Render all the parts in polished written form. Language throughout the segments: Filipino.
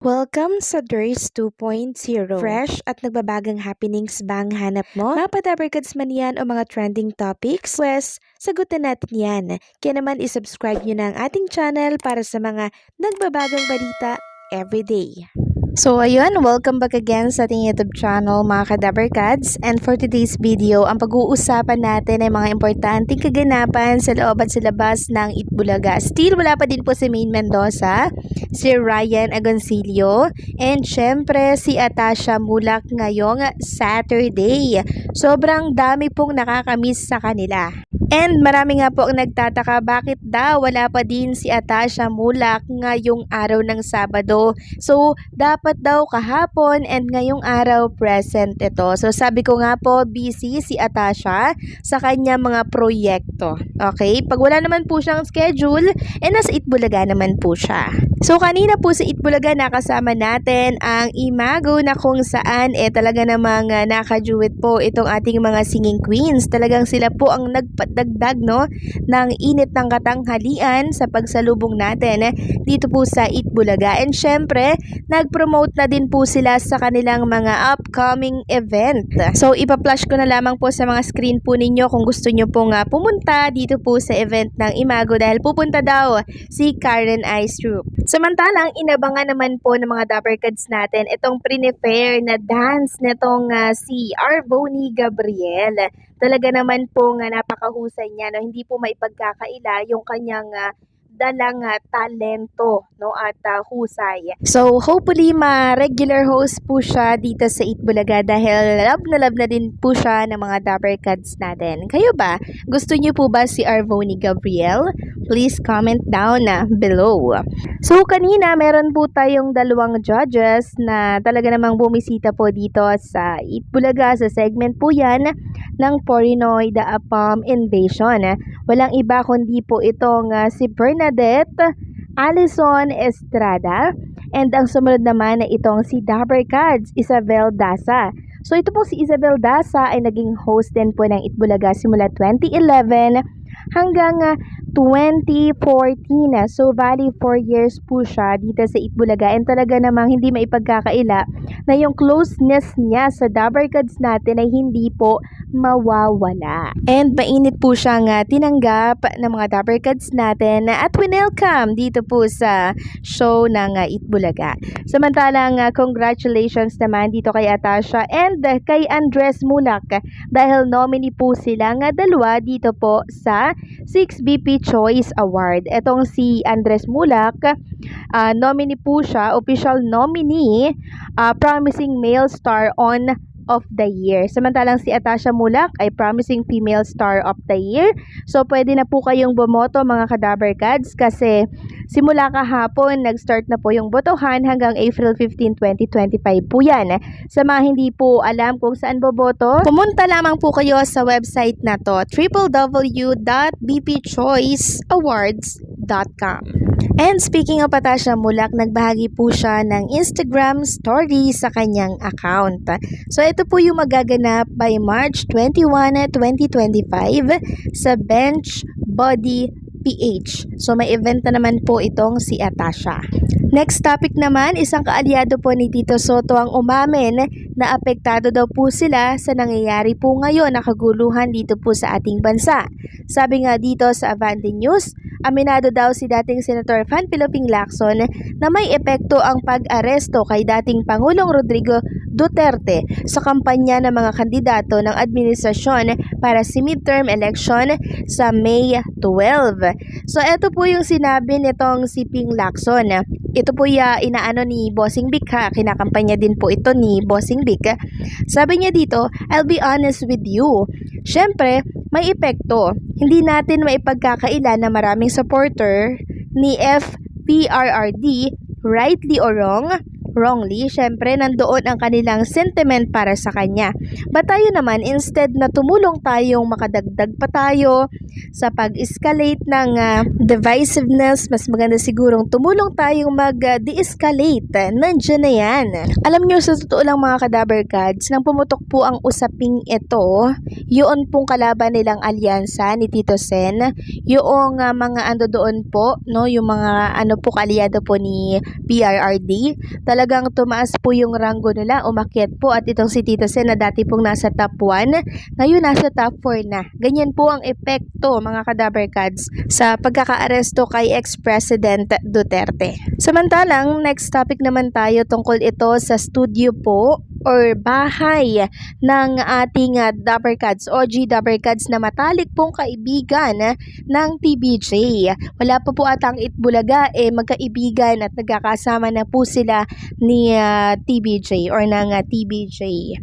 Welcome sa DRS 2.0. Fresh at nagbabagang happenings bang hanap mo? Mga padabarkads man yan o mga trending topics? Pwes, sagutin natin yan. Kaya naman isubscribe nyo na ang ating channel para sa mga nagbabagang balita everyday. So ayun, welcome back again sa ating YouTube channel mga kadabarkads, and for today's video, ang pag-uusapan natin ay mga importanteng kaganapan sa loob at sa labas ng Itbulaga. Still, wala pa din po si Maine Mendoza, si Ryan Agoncillo, and syempre si Atasha Mulak ngayong Saturday. Sobrang dami pong nakakamiss sa kanila. And marami nga po ang nagtataka bakit daw wala pa din si Atasha Mulak ngayong araw ng Sabado. So, dapat daw kahapon and ngayong araw present ito. So, sabi ko nga po, busy si Atasha sa kanya mga proyekto. Okay? Pag wala naman po siyang schedule, nasa Itbulaga naman po siya. So, kanina po sa Itbulaga nakasama natin ang Imago na kung saan talaga namang nakajuwit po itong ating mga singing queens. Talagang sila po ang nagpadagdag ng init ng katanghalian sa pagsalubong natin dito po sa Itbulaga. And syempre, nag-promote na din po sila sa kanilang mga upcoming event. So, ipa-flash ko na lamang po sa mga screen po ninyo kung gusto nyo pong pumunta dito po sa event ng Imago dahil pupunta daw si Karen Aistrup. Samantalang, inabangan naman po ng mga Dabarkads natin itong prepare na dance nitong si Arvony Gabriel. Talaga naman po napakahusay niya, no? Hindi po maipagkakaila yung kanyang dalang talento, no, at husay. So hopefully ma-regular host po siya dito sa Itbulaga dahil love na din po siya ng mga Dabarkads natin. Kayo ba? Gusto niyo po ba si Arvony Gabriel? Please comment down below. So kanina meron po tayong dalawang judges na talaga namang bumisita po dito sa Itbulaga. Sa segment po yan ng Porinoy The Apam Invasion. Walang iba kundi po itong si Bernadette Alison Estrada, and ang sumunod naman na itong si Dabarkads Isabel Daza. So ito po si Isabel Daza ay naging host din po ng Itbulaga simula 2011 hanggang 2014. So, bali 4 years po siya dito sa Itbulaga, and talaga namang hindi maipagkakaila na yung closeness niya sa Dabarkads natin ay hindi po mawawala. And mainit po siyang tinanggap ng mga Dabarkads natin at winelcome dito po sa show ng Itbulaga. Samantalang congratulations naman dito kay Atasha and kay Andres Mulak dahil nominee po silang dalawa dito po sa 6BP Choice Award. Etong si Andres Mulak, nominee po siya, official nominee, Promising Male Star on of the Year. Samantalang si Atasha Mulak ay Promising Female Star of the Year. So, pwede na po kayong bumoto mga kadabarkads kasi simula kahapon, nag-start na po yung botohan hanggang April 15, 2025 po yan. Sa mga hindi po alam kung saan boboto, pumunta lamang po kayo sa website na to, www.bpchoiceawards.com. And speaking of Atasha Mulak, nagbahagi po siya ng Instagram story sa kanyang account. So ito po yung magaganap by March 21, 2025 sa Bench Body PH. So may event na naman po itong si Atasha. Next topic naman, isang kaalyado po ni Tito Soto ang umamin na apektado daw po sila sa nangyayari po ngayon na kaguluhan dito po sa ating bansa. Sabi nga dito sa Avante News, aminado daw si dating Senator Panfilo Ping Lacson na may epekto ang pag-aresto kay dating Pangulong Rodrigo Duterte sa kampanya ng mga kandidato ng administrasyon para sa midterm election sa May 12. So ito po yung sinabi nitong si Ping Lacson. Ito po inaano ni Bossing Vic kinakampanya din po ito ni Bossing Vic. Sabi niya dito, I'll be honest with you. Syempre, may epekto. Hindi natin maipagkakaila na maraming supporter ni FPRRD, rightly or wrong, wrongly, syempre nandoon ang kanilang sentiment para sa kanya. But tayo naman, instead na tumulong tayong makadagdag pa tayo sa pag-escalate ng divisiveness, mas maganda sigurong tumulong tayong mag-de-escalate. Nandiyan na yan. Alam nyo, sa totoo lang mga kadaber gods, nang pumutok po ang usaping ito, yun pong kalaban nilang alyansa ni Tito Sen, yung mga ando doon po, no, yung mga po kaalyado po ni PRRD, talagang tumaas po yung ranggo nila, umakyat po, at itong si Tito Sen na dati pong nasa top 1, ngayon nasa top 4 na. Ganyan po ang epekto mga kadaber gods sa pagkakaaresto kay ex-President Duterte. Samantalang, next topic naman tayo tungkol ito sa studio po or bahay ng ating Dapper Cats, OG Dapper Cats na matalik pong kaibigan ng TBJ. Wala pa po atang Itbulaga, magkaibigan at nagkakasama na po sila ni TBJ or ng TBJ,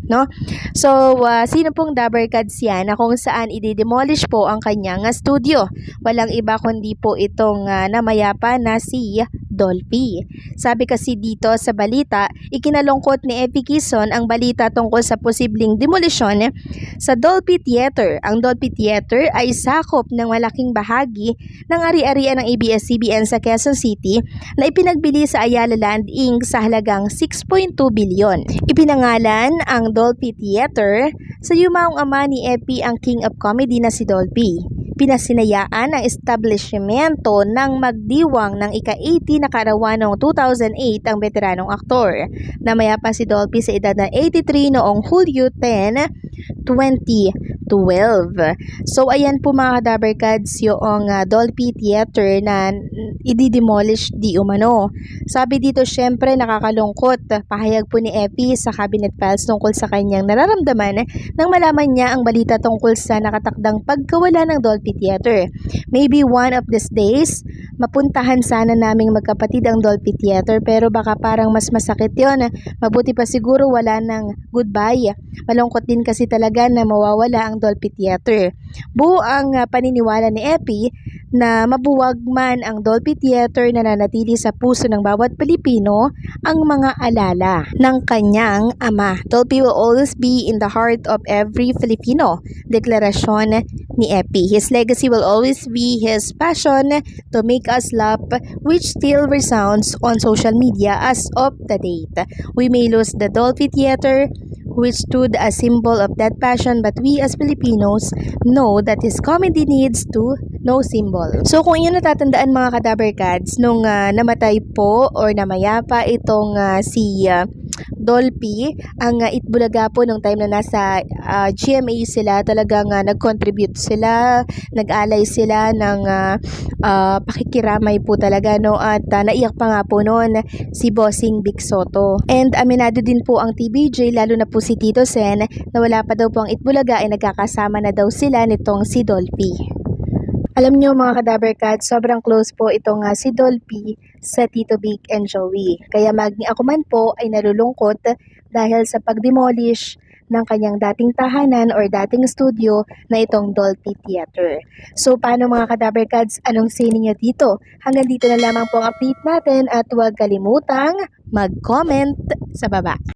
no? So, sino pong Dapper Cats yan na kung saan i-demolish po ang kanyang studio? Walang iba kundi po itong namayapa na si Dolphy. Sabi kasi dito sa balita, ikinalungkot ni Epi Quezon ang balita tungkol sa posibleng demolisyon sa Dolphy Theater. Ang Dolphy Theater ay sakop ng malaking bahagi ng ari-arian ng ABS-CBN sa Quezon City na ipinagbili sa Ayala Land Inc. sa halagang 6.2 bilyon. Ipinangalan ang Dolphy Theater sa yumaong ama ni Epi, ang King of Comedy na si Dolphy. Pinasinayaan ang establishmento ng magdiwang ng ika-80 na karawan noong 2008 ang veteranong aktor. Namayapa si Dolphy sa edad na 83 noong Hulyo 10, 2012. So ayan po mga kadaber gods, yung Dolphy Theater na i-demolish di umano. Sabi dito, syempre nakakalungkot. Pahayag po ni Epi sa cabinet files tungkol sa kanyang nararamdaman nang malaman niya ang balita tungkol sa nakatakdang pagkawala ng Dolphy Theater. Maybe one of these days, mapuntahan sana naming magkapatid ang Dolphy Theater, pero baka parang mas masakit yon. Mabuti pa siguro wala ng goodbye. Malungkot din kasi talaga na mawawala ang Dolphy Theater. Buo ang paniniwala ni Epi na mabuwag man ang Dolphy Theater, na nanatili sa puso ng bawat Pilipino ang mga alala ng kanyang ama. Dolphy will always be in the heart of every Filipino. Deklarasyon ni Epi. His legacy will always be his passion to make us laugh, which still resounds on social media as of the date. We may lose the Dolphy Theater, which stood a symbol of that passion, but we as Filipinos know that his comedy needs to no symbol. So kung inyo natatandaan mga kadaber gods, nung namatay po or namayapa itong si Dolphy, ang Itbulaga po nung time na nasa GMA sila, talagang nag-contribute sila, nag-alay sila ng pakikiramay po talaga, no, at naiyak pa nga po noon si Bossing Vic Soto. And aminado din po ang TBJ, lalo na po si Tito Sen, na wala pa daw po ang Itbulaga ay nagkakasama na daw sila nitong si Dolphy. Alam nyo mga kadaber cats, sobrang close po itong si Dolphy sa Tito Vic and Joey. Kaya maging ako man po ay nalulungkot dahil sa pag-demolish ng kanyang dating tahanan or dating studio na itong Dolphy Theater. So paano mga kadaber cats, anong say niyo dito? Hanggang dito na lamang po ang update natin at huwag kalimutang mag-comment sa baba.